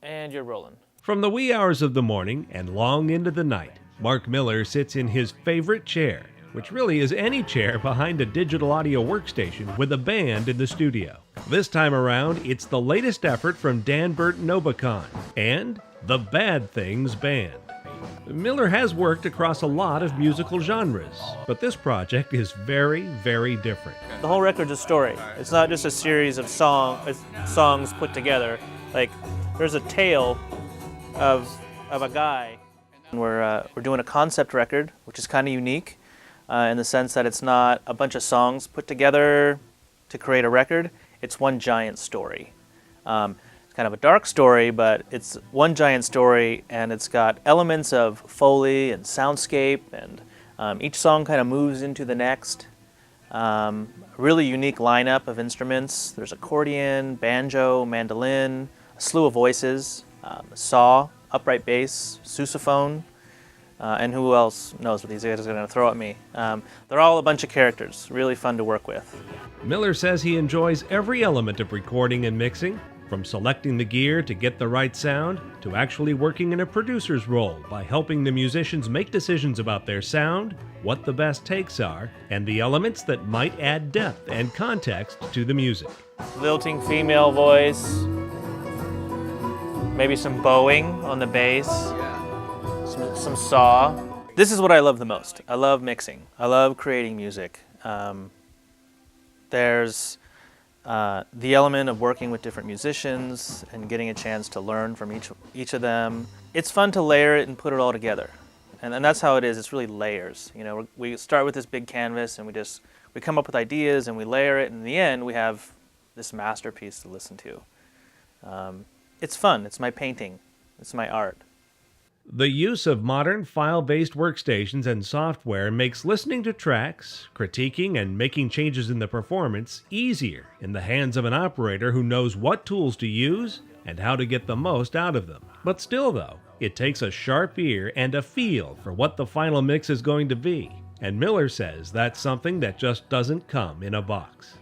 And you're rolling. From the wee hours of the morning and long into the night, Mark Miller sits in his favorite chair, which really is any chair behind a digital audio workstation with a band in the studio. This time around, it's the latest effort from Dan Burton Obacon and the Bad Things Band. Miller has worked across a lot of musical genres, but this project is very, very different. The whole record's a story. It's not just a series of songs put together. Like, there's a tale of a guy. We're doing a concept record, which is kind of unique in the sense that it's not a bunch of songs put together to create a record. It's one giant story. It's kind of a dark story, but it's one giant story, and it's got elements of Foley and soundscape, and each song kind of moves into the next. Really unique lineup of instruments. There's accordion, banjo, mandolin, a slew of voices, saw, upright bass, sousaphone, and who else knows what these guys are going to throw at me. They're all a bunch of characters, really fun to work with. Miller says he enjoys every element of recording and mixing, from selecting the gear to get the right sound, to actually working in a producer's role by helping the musicians make decisions about their sound, what the best takes are, and the elements that might add depth and context to the music. Lilting female voice, maybe some bowing on the bass, some saw. This is what I love the most. I love mixing. I love creating music. There's the element of working with different musicians and getting a chance to learn from each of them. It's fun to layer it and put it all together. And that's how it is. It's really layers. You know, we start with this big canvas and we come up with ideas and we layer it, and in the end we have this masterpiece to listen to. It's fun. It's my painting. It's my art. The use of modern file-based workstations and software makes listening to tracks, critiquing, and making changes in the performance easier in the hands of an operator who knows what tools to use and how to get the most out of them. But still, though, it takes a sharp ear and a feel for what the final mix is going to be. And Miller says that's something that just doesn't come in a box.